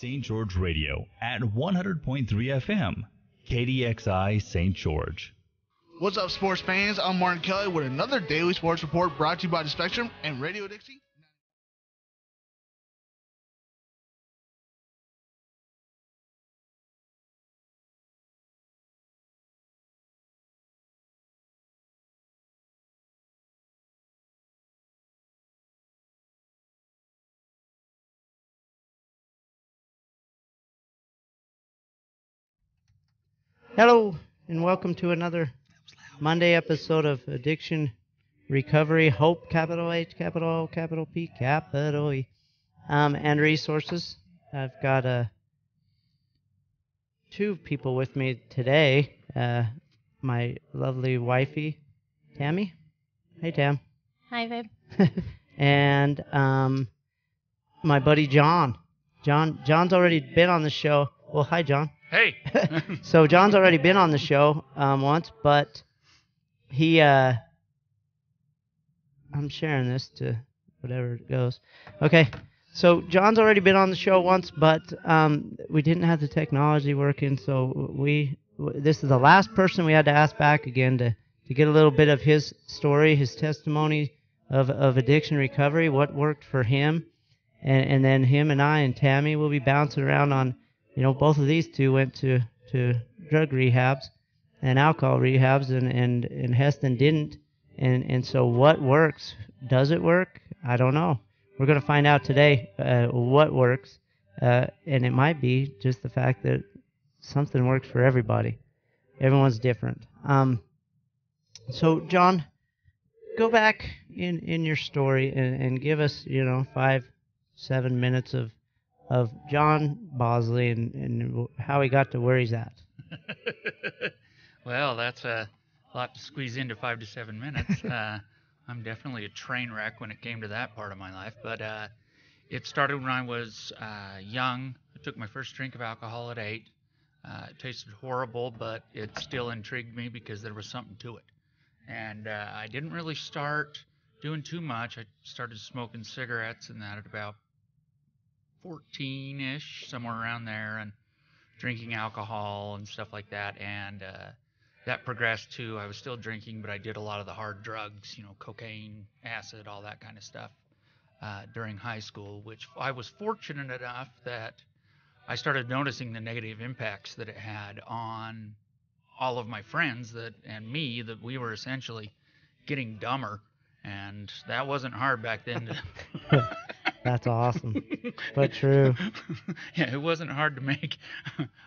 St. George Radio at 100.3 FM, KDXI St. George. What's up, sports fans? I'm Martin Kelly with another daily sports report brought to you by The Spectrum and Radio Dixie. Hello, and welcome to another Monday episode of Addiction Recovery Hope, capital H, capital O, capital P, capital E, and resources. I've got two people with me today. My lovely wifey, Tammy. Hey, Tam. Hi, babe. And my buddy John. John's already been on the show. Well, hi, John. Hey. So John's already been on the show once, but he I'm sharing this to whatever it goes. Okay. So John's already been on the show once, but we didn't have the technology working, so this is the last person we had to ask back again to get a little bit of his story, his testimony of addiction recovery, what worked for him, and then him and I and Tammy will be bouncing around on. You know, both of these two went to drug rehabs and alcohol rehabs, and Heston didn't. And so what works? Does it work? I don't know. We're going to find out today what works, and it might be just the fact that something works for everybody. Everyone's different. So, John, go back in your story and give us, 5-7 minutes of John Bosley and how he got to where he's at. Well, that's a lot to squeeze into 5 to 7 minutes. I'm definitely a train wreck when it came to that part of my life. But it started when I was young. I took my first drink of alcohol at 8. It tasted horrible, but it still intrigued me because there was something to it. And I didn't really start doing too much. I started smoking cigarettes and that at about 14-ish, somewhere around there, and drinking alcohol and stuff like that. And that progressed to, I was still drinking, but I did a lot of the hard drugs, cocaine, acid, all that kind of stuff during high school, which I was fortunate enough that I started noticing the negative impacts that it had on all of my friends and me, that we were essentially getting dumber. And that wasn't hard back then. That's awesome, but true. Yeah, it wasn't hard to make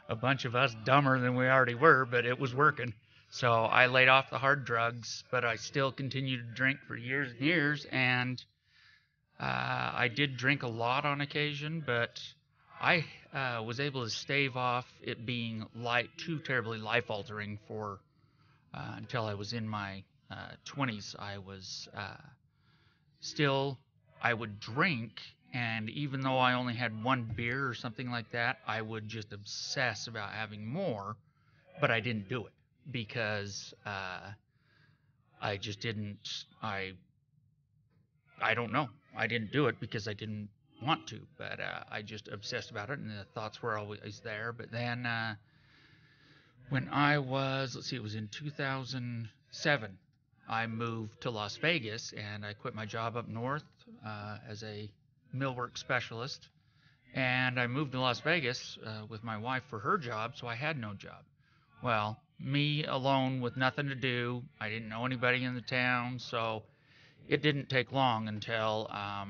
a bunch of us dumber than we already were, but it was working. So I laid off the hard drugs, but I still continued to drink for years and years, and I did drink a lot on occasion, but I was able to stave off it being too terribly life-altering for until I was in my 20s. I was I would drink, and even though I only had one beer or something like that, I would just obsess about having more, but I didn't do it because I just didn't. I don't know. I didn't do it because I didn't want to, but I just obsessed about it, and the thoughts were always there. But then when I was, it was in 2007, I moved to Las Vegas, and I quit my job up north as a millwork specialist, and I moved to Las Vegas with my wife for her job, so I had no job. Well, me alone with nothing to do, I didn't know anybody in the town, so it didn't take long until I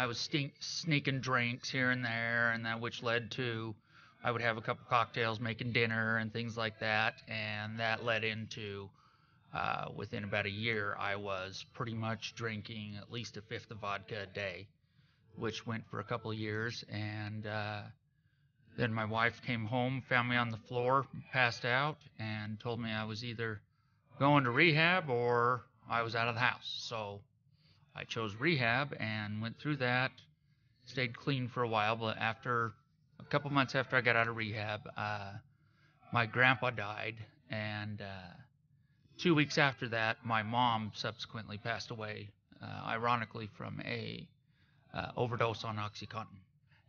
was sneaking drinks here and there, and that which led to I would have a couple cocktails making dinner and things like that, and that led into within about a year, I was pretty much drinking at least a fifth of vodka a day, which went for a couple of years. And then my wife came home, found me on the floor, passed out, and told me I was either going to rehab or I was out of the house. So I chose rehab and went through that, stayed clean for a while, but after a couple months after I got out of rehab, my grandpa died, and 2 weeks after that, my mom subsequently passed away, ironically from a overdose on OxyContin.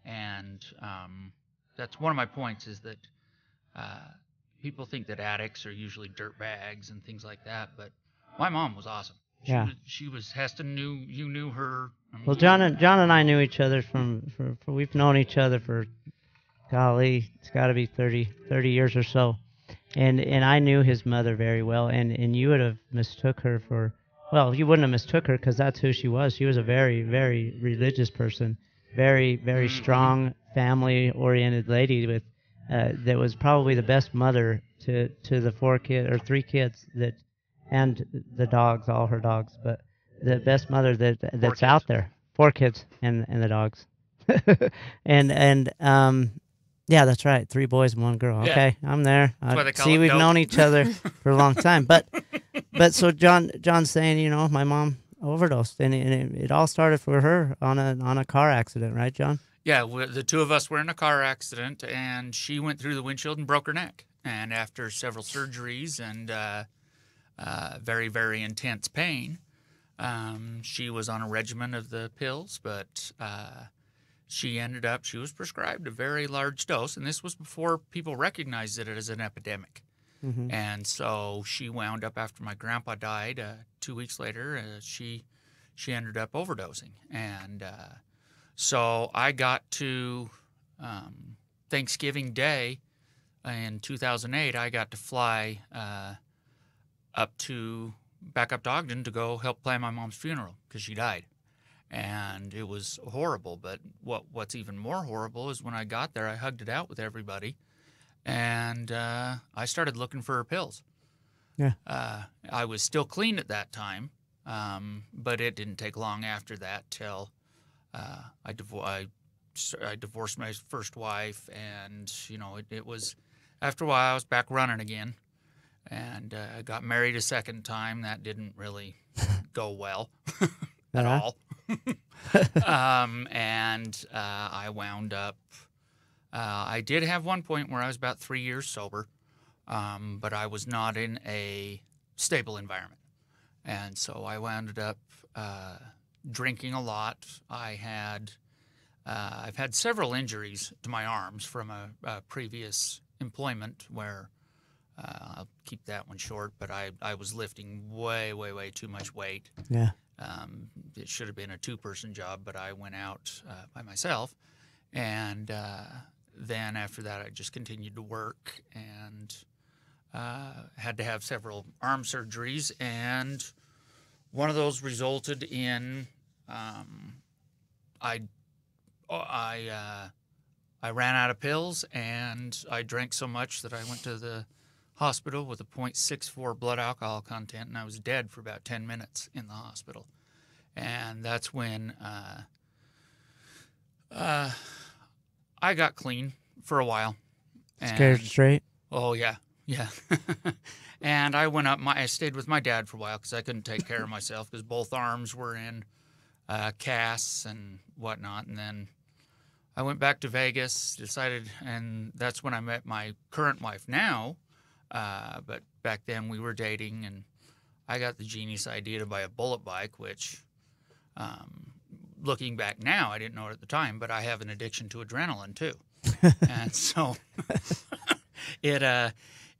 And that's one of my points, is that people think that addicts are usually dirt bags and things like that, but my mom was awesome. She was Heston. You knew her. I mean, Well, John and I knew each other for we've known each other for, golly, it's got to be 30 years or so. And I knew his mother very well, and you would have mistook her for, well, you wouldn't have mistook her because that's who she was. She was a very, very religious person, very, very strong, family-oriented lady with that was probably the best mother to the 3 kids that, and the dogs, all her dogs, but the best mother that's out there. 4 kids and the dogs. Yeah, that's right. 3 boys and 1 girl. Okay, yeah. I'm there. See, we've known each other for a long time. But so John's saying, you know, my mom overdosed, and it all started for her on a car accident, right, John? Yeah, the 2 of us were in a car accident, and she went through the windshield and broke her neck. And after several surgeries and very, very intense pain, she was on a regimen of the pills, but she was prescribed a very large dose, and this was before people recognized it as an epidemic. Mm-hmm. And so she wound up, after my grandpa died 2 weeks later, she ended up overdosing. And so I got to Thanksgiving Day in 2008, I got to fly back up to Ogden to go help plan my mom's funeral because she died. And it was horrible, but what's even more horrible is when I got there, I hugged it out with everybody, and I started looking for her pills. Yeah. I was still clean at that time, but it didn't take long after that till I divorced my first wife, and you know it was after a while I was back running again, and I got married a second time. That didn't really go well at all. And I wound up, I did have one point where I was about 3 years sober, but I was not in a stable environment. And so I wound up drinking a lot. I've had several injuries to my arms from a previous employment where I'll keep that one short, but I was lifting way, way, way too much weight. Yeah. It should have been a 2-person job, but I went out by myself. And then after that, I just continued to work and had to have several arm surgeries. And one of those resulted in I ran out of pills, and I drank so much that I went to the hospital with a 0.64 blood alcohol content, and I was dead for about 10 minutes in the hospital. And that's when I got clean for a while. Scared straight? Oh, yeah. And I went up. I stayed with my dad for a while because I couldn't take care of myself because both arms were in casts and whatnot. And then I went back to Vegas, and that's when I met my current wife now. But back then we were dating, and I got the genius idea to buy a bullet bike, which, looking back now, I didn't know it at the time, but I have an addiction to adrenaline too. And so it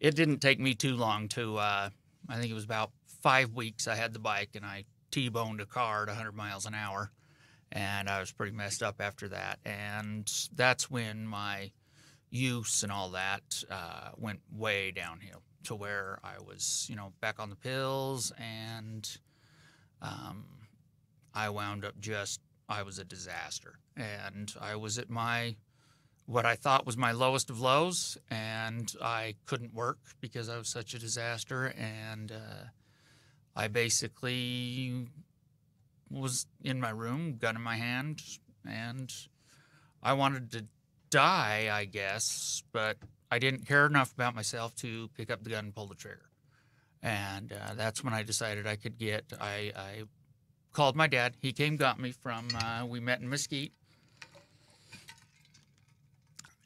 didn't take me too long to, I think it was about 5 weeks I had the bike, and I T-boned a car at 100 miles an hour, and I was pretty messed up after that. And that's when my use and all that went way downhill to where I was, back on the pills, and I wound up I was a disaster. And I was at what I thought was my lowest of lows, and I couldn't work because I was such a disaster. And I basically was in my room, gun in my hand, and I wanted to die, I guess, but I didn't care enough about myself to pick up the gun and pull the trigger. And that's when I decided I called my dad. He came, got me from, we met in Mesquite.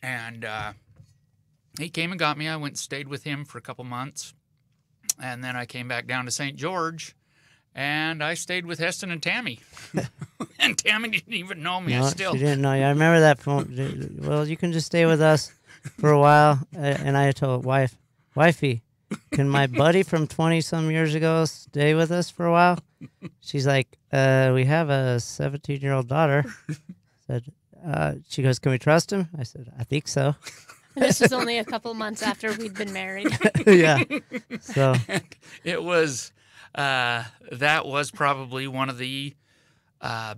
And he came and got me. I went and stayed with him for a couple months. And then I came back down to St. George, and I stayed with Heston and Tammy. And Tammy didn't even know me. No, she didn't know you. I remember that phone. Well, you can just stay with us for a while. And I told wifey, can my buddy from 20-some years ago stay with us for a while? She's like, we have a 17-year-old daughter. She goes, can we trust him? I said, I think so. And this was only a couple months after we'd been married. Yeah. So And it was, that was probably one of the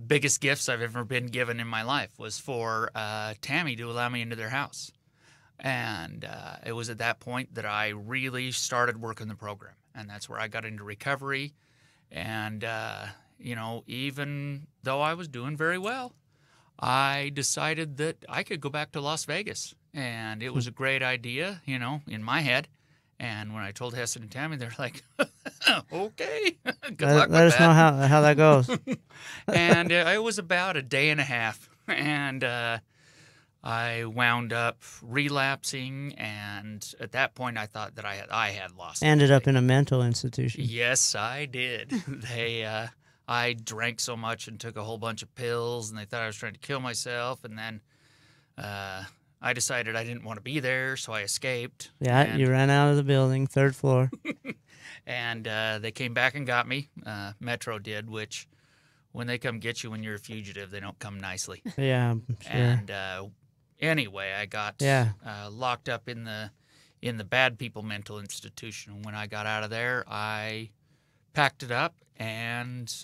biggest gifts I've ever been given in my life, was for Tammy to allow me into their house. And it was at that point that I really started working the program. And that's where I got into recovery. And, even though I was doing very well, I decided that I could go back to Las Vegas. And it was a great idea, in my head. And when I told Heston and Tammy, they're like, okay, good luck with let us know how that goes. And it was about a day and a half. And I wound up relapsing, and at that point, I thought that I had lost. Ended up in a mental institution. Yes, I did. I drank so much and took a whole bunch of pills, and they thought I was trying to kill myself. And then I decided I didn't want to be there, so I escaped. Yeah, you ran out of the building, 3rd floor. And they came back and got me. Metro did, which when they come get you when you're a fugitive, they don't come nicely. Yeah, sure. And anyway, I got locked up in the bad people mental institution. When I got out of there, I packed it up and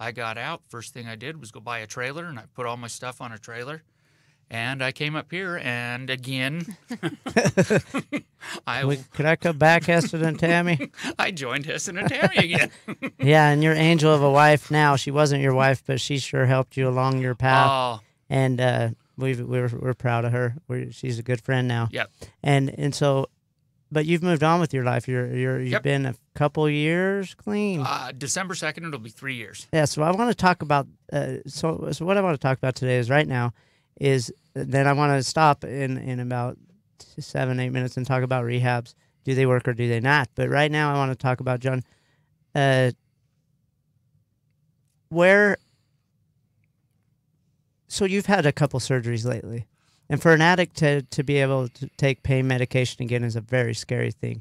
I got out. First thing I did was go buy a trailer, and I put all my stuff on a trailer. And I came up here, and again, Could I come back, Heston and Tammy? I joined Heston and Tammy again. Yeah, and your angel of a wife now. She wasn't your wife, but she sure helped you along your path. Oh, And we're proud of her. She's a good friend now. yep. And so, but you've moved on with your life. You've Yep. been a couple years clean. December 2nd, it'll be 3 years. Yeah. So I want to talk about. So what I want to talk about today is right now is then I want to stop in about 7-8 minutes and talk about rehabs. Do they work or do they not? But right now I want to talk about, John, so you've had a couple surgeries lately. And for an addict to be able to take pain medication again is a very scary thing.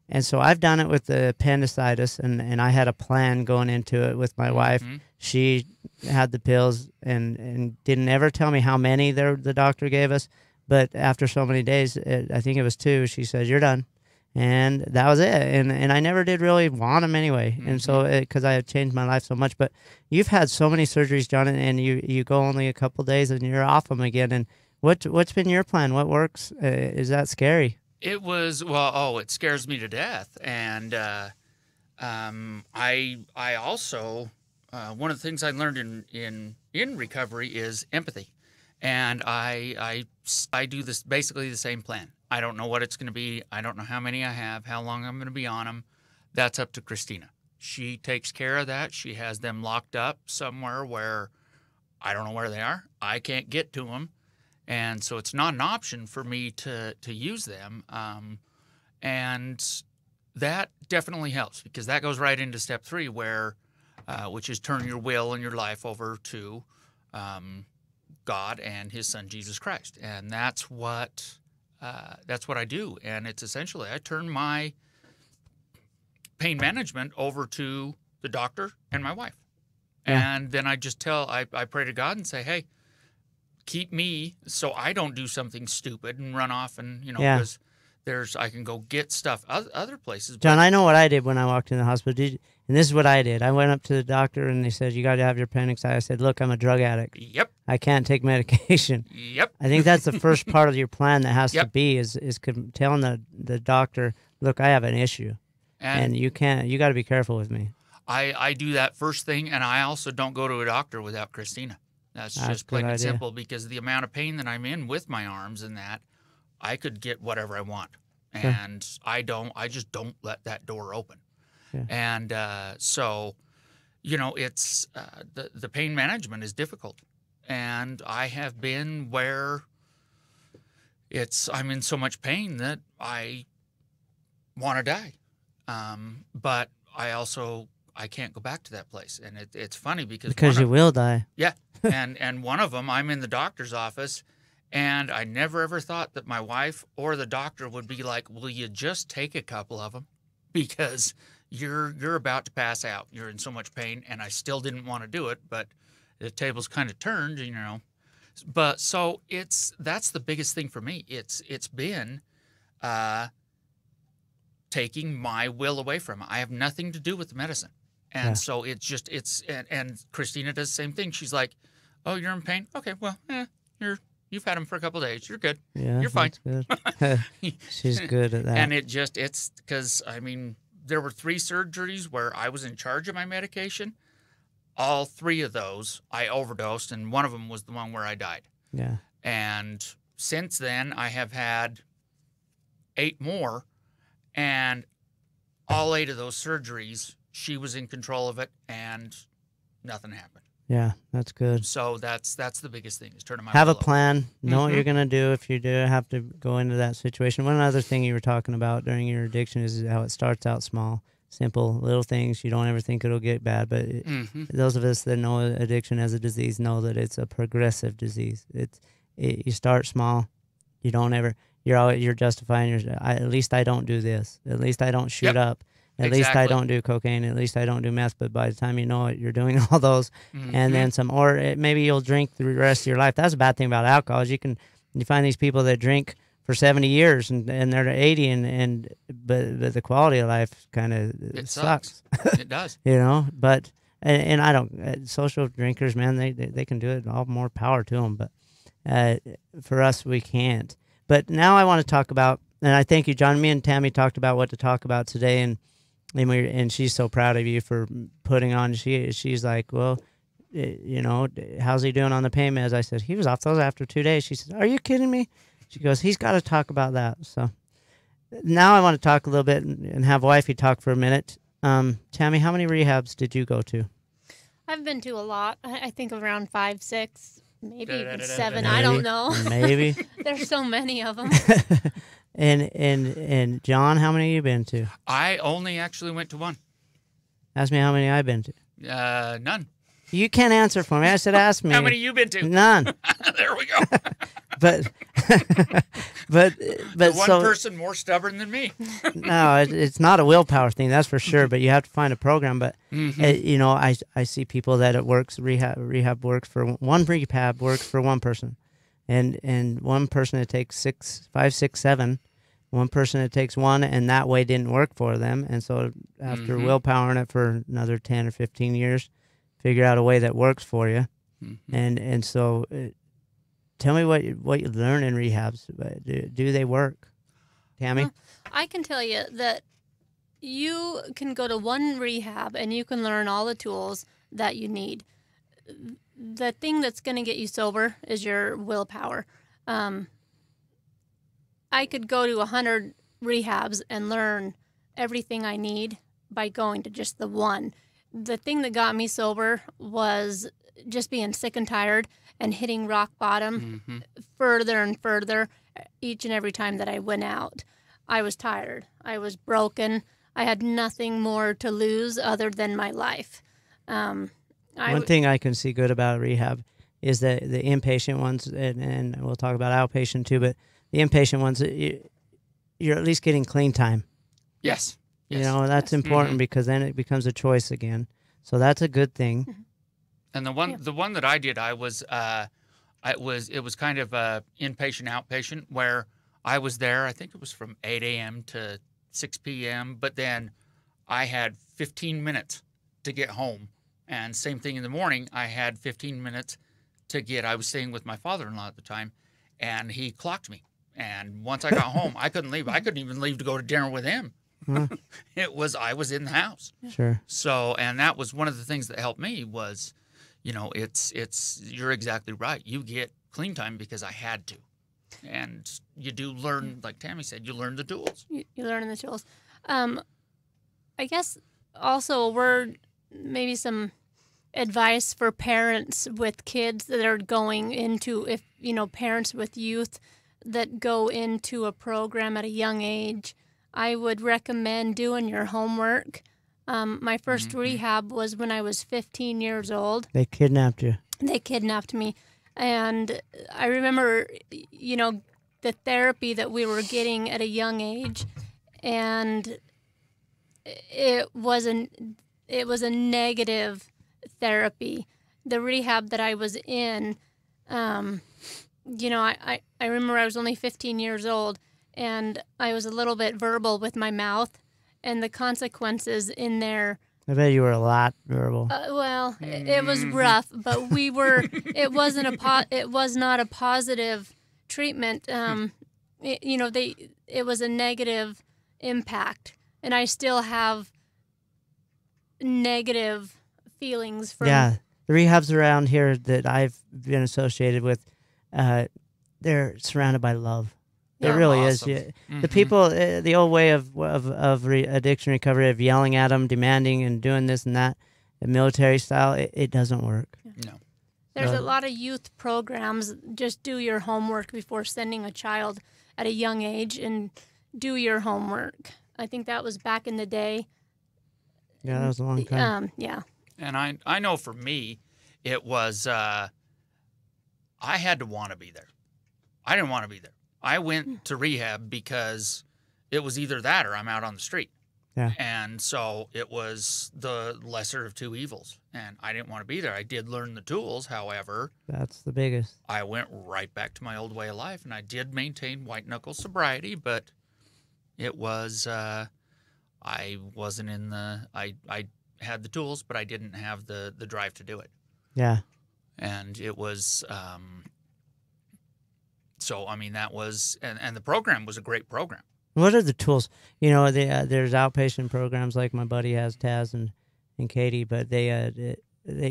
And so I've done it with the appendicitis, and I had a plan going into it with my wife. Mm-hmm. She had the pills and didn't ever tell me how many the doctor gave us. But after so many days, I think it was 2, she said, you're done. And that was it. And I never did really want them anyway. Mm-hmm. And so, because I had changed my life so much. But you've had so many surgeries, John, and you go only a couple days and you're off them again. And what's been your plan? What works? Is that scary? It was, it scares me to death. And I also, one of the things I learned in recovery is empathy. And I do this basically the same plan. I don't know what it's going to be. I don't know how many I have, how long I'm going to be on them. That's up to Christina. She takes care of that. She has them locked up somewhere where I don't know where they are. I can't get to them. And so it's not an option for me to use them. And that definitely helps, because that goes right into step 3, where, which is turn your will and your life over to God and His Son, Jesus Christ. And that's what I do. And it's essentially, I turn my pain management over to the doctor and my wife. Yeah. And then I just I pray to God and say, hey, keep me so I don't do something stupid and run off and, because I can go get stuff other places. John, I know what I did when I walked in the hospital. And this is what I did. I went up to the doctor and they said, you got to have your appendix. I said, look, I'm a drug addict. Yep. I can't take medication. Yep. I think that's the first part of your plan that has to be is telling the doctor, look, I have an issue. And you got to be careful with me. I do that first thing, and I also don't go to a doctor without Christina. That's just plain and simple, because the amount of pain that I'm in with my arms and that, I could get whatever I want. And I just don't let that door open. Yeah. And so, it's the pain management is difficult. And I have been where I'm in so much pain that I want to die. But I also I can't go back to that place. And it's funny because you will die. Yeah. And one of them, I'm in the doctor's office, and I never ever thought that my wife or the doctor would be like, will you just take a couple of them? Because you're about to pass out. You're in so much pain. And I still didn't want to do it, but the table's kind of turned, you know. But so that's the biggest thing for me. It's been taking my will away from it. I have nothing to do with the medicine. And so and Christina does the same thing. She's like, oh, you're in pain? Okay, well, you've had them for a couple of days. You're good. Yeah, you're fine. Good. She's good at that. And it's because, I mean, there were 3 surgeries where I was in charge of my medication. All 3 of those, I overdosed, and one of them was the one where I died. Yeah. And since then, I have had 8 more, and all 8 of those surgeries, she was in control of it, and nothing happened. Yeah, that's good. So that's the biggest thing is turning my have a will over. plan. Know what you're gonna do if you do have to go into that situation. One other thing you were talking about during your addiction is how it starts out small, simple, little things. You don't ever think it'll get bad, but those of us that know addiction as a disease know that it's a progressive disease. You start small. You don't ever. You're justifying at least I don't do this. At least I don't shoot up. At least I don't do cocaine. At least I don't do meth. But by the time you know it, you're doing all those, and then some. Or maybe you'll drink the rest of your life. That's a bad thing about alcohol. Is you find these people that drink for 70 years and they're 80 but the quality of life kind of sucks. It does. You know. But and I don't social drinkers, man. They can do it. All more power to them. But for us, we can't. But now I want to talk about, and I thank you, John. Me and Tammy talked about what to talk about today, and she's so proud of you for putting on. She's like, well, you know, how's he doing on the pain meds? I said, he was off those after 2 days. She said, are you kidding me? She goes, he's got to talk about that. So now I want to talk a little bit and have wifey talk for a minute. Tammy, how many rehabs did you go to? I've been to a lot. I think around 5, 6, maybe even 7. I don't know. Maybe. There's so many of them. And John, how many have you been to? I only actually went to 1. Ask me how many I've been to. None. You can't answer for me. I said ask me. How many you been to? None. There we go. but the one person more stubborn than me. No, it's not a willpower thing, that's for sure. But you have to find a program. But you know, I see people that it works. Rehab works for one person, and one person it takes 5, 6, 7. One person it takes 1, and that way didn't work for them. And so after willpowering it for another 10 or 15 years, figure out a way that works for you. And so. Tell me what you learn in rehabs. Do they work? Tammy? I can tell you that you can go to one rehab and you can learn all the tools that you need. The thing that's going to get you sober is your willpower. I could go to 100 rehabs and learn everything I need by going to just the one. The thing that got me sober was just being sick and tired and hitting rock bottom further and further each and every time that I went out. I was tired. I was broken. I had nothing more to lose other than my life. One thing I can see good about rehab is that the inpatient ones, and we'll talk about outpatient too, but the inpatient ones, you're at least getting clean time. Yes. You know, that's important because then it becomes a choice again. So that's a good thing. And the one that I did, it was kind of inpatient, outpatient, where I was there. I think it was from 8 a.m. to 6 p.m. But then I had 15 minutes to get home, and same thing in the morning. I had 15 minutes to get. I was staying with my father-in-law at the time, and he clocked me. And once I got home, I couldn't leave. I couldn't even leave to go to dinner with him. I was in the house. Sure. So, and that was one of the things that helped me was. You know, you're exactly right. You get clean time because I had to. And you do learn, like Tammy said, you learn the tools. You learn the tools. I guess also a word, maybe some advice for parents with kids that are going into, parents with youth that go into a program at a young age. I would recommend doing your homework. My first rehab was when I was 15 years old. They kidnapped you. They kidnapped me. And I remember, the therapy that we were getting at a young age, and it was a negative therapy. The rehab that I was in, I remember I was only 15 years old, and I was a little bit verbal with my mouth, and the consequences in there. I bet you were a lot verbal. It was rough, but we were. It was not a positive treatment. It was a negative impact, and I still have negative feelings from. Yeah, the rehabs around here that I've been associated with, they're surrounded by love. It really awesome. is. Yeah. The people, the old way of addiction recovery, of yelling at them, demanding and doing this and that, the military style, it doesn't work. No. There's a lot of youth programs. Just do your homework before sending a child at a young age, and do your homework. I think that was back in the day. Yeah, that was a long time. Yeah. And I know for me, it was I had to want to be there. I didn't want to be there. I went to rehab because it was either that or I'm out on the street. Yeah. And so it was the lesser of two evils. And I didn't want to be there. I did learn the tools. However, That's the biggest. I went right back to my old way of life. And I did maintain white knuckle sobriety, but it was, I wasn't in I had the tools, but I didn't have the drive to do it. Yeah. And it was, so, I mean, that was, and the program was a great program. What are the tools? There's outpatient programs like my buddy has, Taz and Katie, but they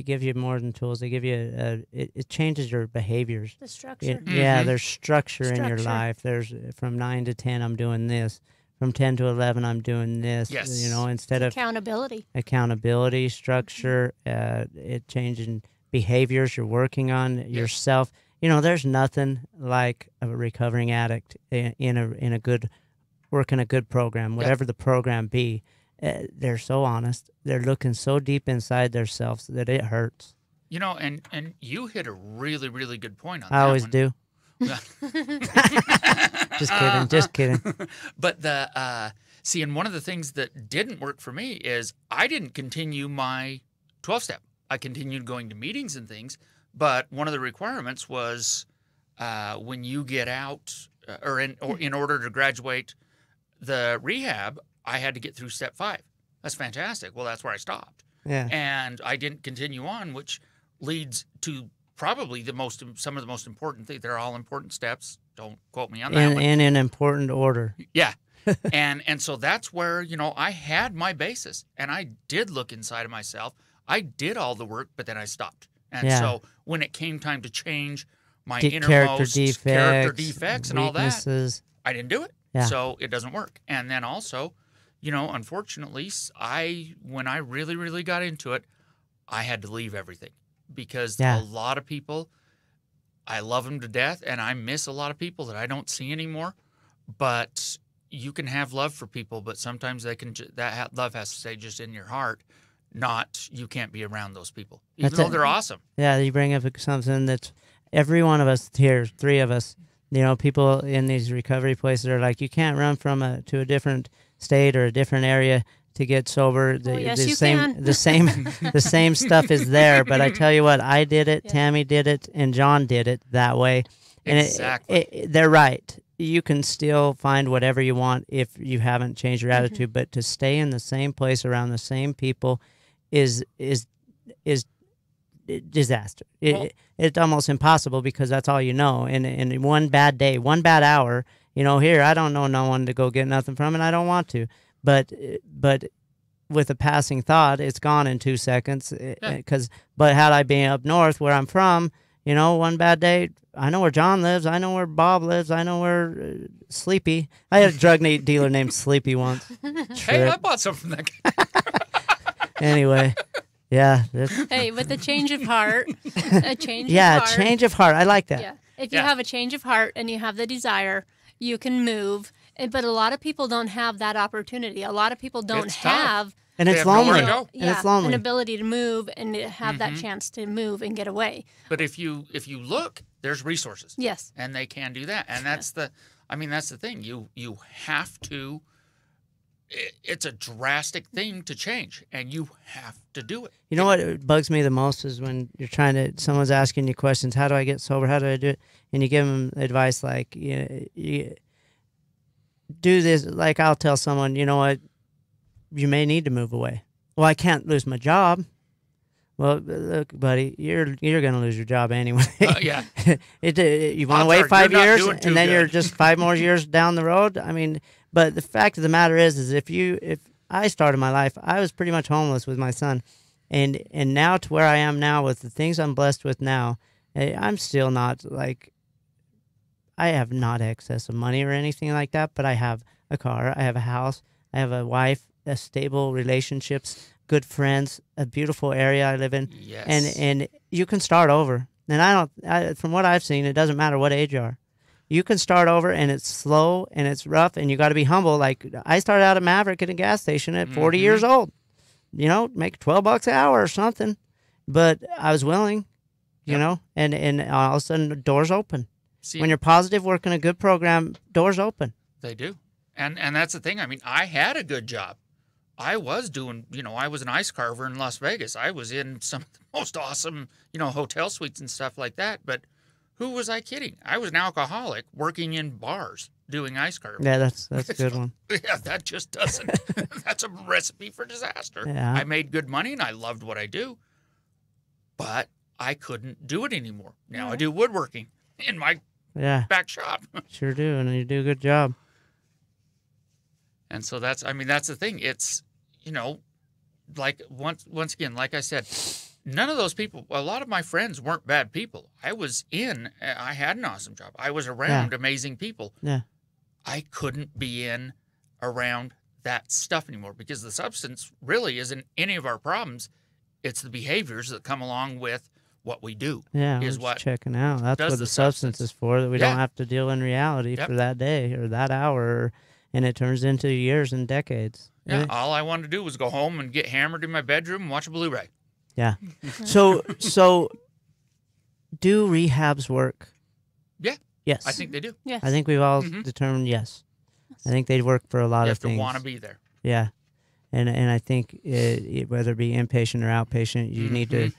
give you more than tools. They give you it changes your behaviors. The structure. Yeah, there's structure in your life. There's from 9 to 10, I'm doing this. From 10 to 11, I'm doing this. Yes. Instead of Accountability, structure, it changing behaviors you're working on yourself. There's nothing like a recovering addict in a good working a good program, whatever the program be. They're so honest. They're looking so deep inside themselves that it hurts. And you hit a really, really good point on that. I always one. do. Just kidding. But and one of the things that didn't work for me is I didn't continue my 12-step. I continued going to meetings and things, but one of the requirements was when you get out, or in order to graduate the rehab, I had to get through step 5. That's fantastic. Well, that's where I stopped. Yeah. And I didn't continue on, which leads to probably some of the most important things. They're all important steps. Don't quote me on that one. In an important order. Yeah. and so that's where, I had my basis, and I did look inside of myself. I did all the work, but then I stopped. And so when it came time to change my innermost character defects and weaknesses, all that, I didn't do it. Yeah. So it doesn't work. And then also, unfortunately, when I really, really got into it, I had to leave everything because a lot of people, I love them to death, and I miss a lot of people that I don't see anymore. But you can have love for people, but sometimes that love has to stay just in your heart. You can't be around those people, even though they're awesome. Yeah, you bring up something that every one of us here, 3 of us, people in these recovery places are like, you can't run to a different state or a different area to get sober. The same stuff is there. But I tell you what, I did it, Tammy did it, and John did it that way. And exactly. They're right. You can still find whatever you want if you haven't changed your attitude, but to stay in the same place around the same people is disaster. It's almost impossible because that's all you know. And one bad day, one bad hour, here I don't know no one to go get nothing from, and I don't want to. But with a passing thought, it's gone in 2 seconds. But had I been up north where I'm from, one bad day, I know where John lives. I know where Bob lives. I know where Sleepy. I had a drug dealer named Sleepy once. Hey, I bought some from that guy. Anyway, yeah. Hey, with a change of heart, change of heart. I like that. Yeah. If you have a change of heart and you have the desire, you can move But a lot of people don't have that opportunity. A lot of people don't It's tough. have And They it's have nowhere lonely. to go. And it's lonely. an ability to move and to have that chance to move and get away. But if you look, there's resources. Yes. And they can do that. And that's that's the thing. You have to. It's a drastic thing to change, and you have to do it. You know what bugs me the most is when you're someone's asking you questions. How do I get sober? How do I do it? And you give them advice like, you do this. Like I'll tell someone, you know what, you may need to move away. Well, I can't lose my job. Well, look, buddy, you're going to lose your job anyway. Yeah. You want to Odds wait are 5 you're not years, doing too and then good. you're just 5 more years down the road. I mean, but the fact of the matter is if I started my life, I was pretty much homeless with my son, and now to where I am now with the things I'm blessed with now, I'm still not like, I have not excess of money or anything like that, but I have a car, I have a house, I have a wife, a stable relationships, good friends, a beautiful area I live in, Yes. and you can start over. And from what I've seen, it doesn't matter what age you are. You can start over, and it's slow and it's rough, and you got to be humble. Like I started out at Maverick at a gas station at 40 years old, make $12 an hour or something, but I was willing, and all of a sudden the doors open. See, When you're positive, working a good program, doors open. they do. And that's the thing. I mean, I had a good job. I was doing, I was an ice carver in Las Vegas. I was in some of the most awesome, hotel suites and stuff like that. But who was I kidding? I was an alcoholic working in bars doing ice carving. Yeah, that's a good one. Yeah, that just doesn't. That's a recipe for disaster. Yeah. I made good money and I loved what I do, but I couldn't do it anymore. Now I do woodworking in my Yeah, back shop. sure do, and you do a good job. And so that's the thing. It's, like once again, like I said, none of those people, a lot of my friends weren't bad people. I had an awesome job. I was around amazing people. Yeah. I couldn't be around that stuff anymore because the substance really isn't any of our problems. It's the behaviors that come along with what we do. Yeah, is we're what just checking out. That's does what the the substance is for, that we Yeah. don't have to deal in reality Yep. for that day or that hour, and it turns into years and decades. Yeah, Right? all I wanted to do was go home and get hammered in my bedroom and watch a Blu-ray. Yeah. So do rehabs work? Yeah. Yes. I think they do. Yes. I think we've all Mhm. determined yes. I think they work for a lot You of have to things. want to be there. Yeah. And I think whether it be inpatient or outpatient, you need to,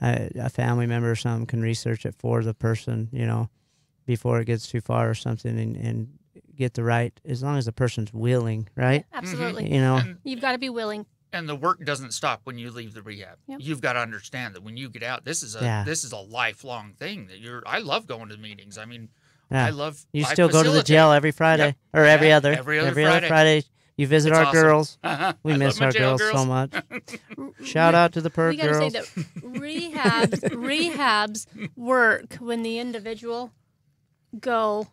a family member or something can research it for the person, before it gets too far or something, and get the right, as long as the person's willing, right? Absolutely. And, You've got to be willing. and the work doesn't stop when you leave the rehab. Yep. You've got to understand that when you get out, this is a lifelong thing. I love going to meetings. I mean, Yeah. I love. You I still go to the facilitate. jail every Friday Yep. or every Yeah, other every other Friday. You visit It's our awesome. girls. Uh-huh. We I miss love my our jail girls so much. R- Shout out to the We perk got to say girls. that rehabs work when the individual go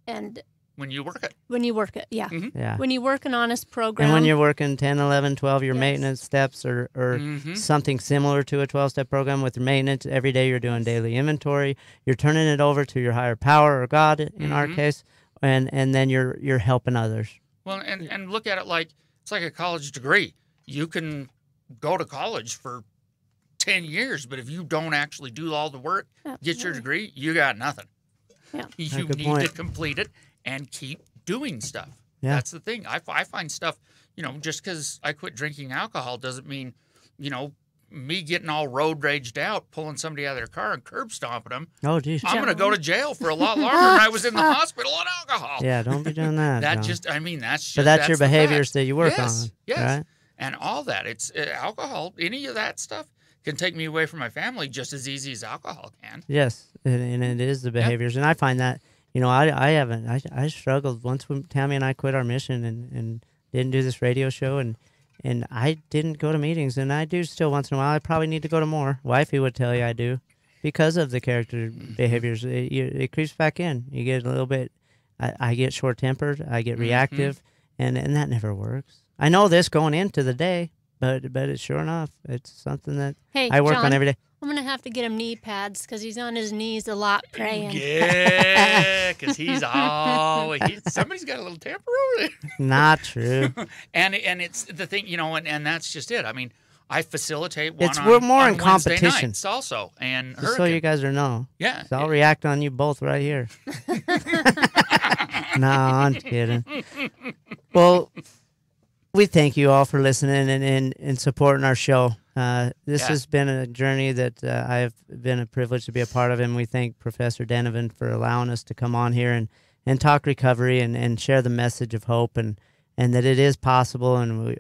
and When you work it. when you work it. Yeah. Yeah. When you work an honest program. And when you're working 10, 11, 12, your Yes. maintenance steps or Mhm. something similar to a 12-step program with your maintenance, every day you're doing daily inventory. You're turning it over to your higher power or God in our Mhm. case, and then you're helping others. Well, and look at it like it's like a college degree. You can go to college for 10 years, but if you don't actually do all the work, get your Absolutely. degree, you got nothing. Yeah. You Good need point. to complete it and keep doing stuff. Yeah. That's the thing. I find stuff, just because I quit drinking alcohol doesn't mean, me getting all road raged out, pulling somebody out of their car and curb stomping them. Oh, geez. I'm going to go to jail for a lot longer than I was in the hospital on alcohol. Yeah, don't be doing that. That John. just, that's just. But that's your the behaviors fact. that you work Yes, on. Yes. Right? And all that. It's alcohol, any of that stuff can take me away from my family just as easy as alcohol can. Yes, and it is the behaviors, and I find that I struggled once when Tammy and I quit our mission and didn't do this radio show, and I didn't go to meetings, and I do still once in a while. I probably need to go to more. Wifey would tell you I do, because of the character behaviors. It creeps back in. You get a little bit. I get short tempered. I get reactive, and that never works. I know this going into the day, but it's sure enough, it's something that Hey, I work on John, every day. I'm going to have to get him knee pads because he's on his knees a lot praying. Yeah, because he's always somebody's got a little tamper over there. Not true. and it's the thing, and that's just it. I mean, I facilitate one. We're more on in competition. Wednesday nights also, and Just so you guys know. Yeah. So I'll react on you both right here. No, I'm kidding. Well, we thank you all for listening and supporting our show. This has been a journey that I've been a privilege to be a part of, and we thank Professor Denovan for allowing us to come on here and talk recovery and share the message of hope and that it is possible. And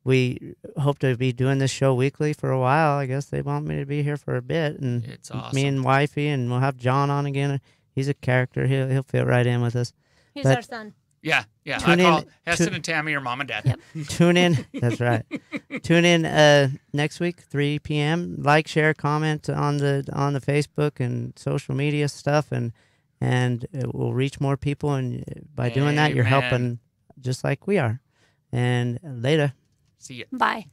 we hope to be doing this show weekly for a while. I guess they want me to be here for a bit, and it's awesome. Me and Wifey, and we'll have John on again. He's a character. He'll fit right in with us. He's our son. Yeah. I call Heston and Tammy your mom and dad. Yep. Tune in. That's right. Tune in next week, 3 p.m. Like, share, comment on the Facebook and social media stuff, and it will reach more people. And by doing that, you're helping just like we are. And later. See ya. Bye.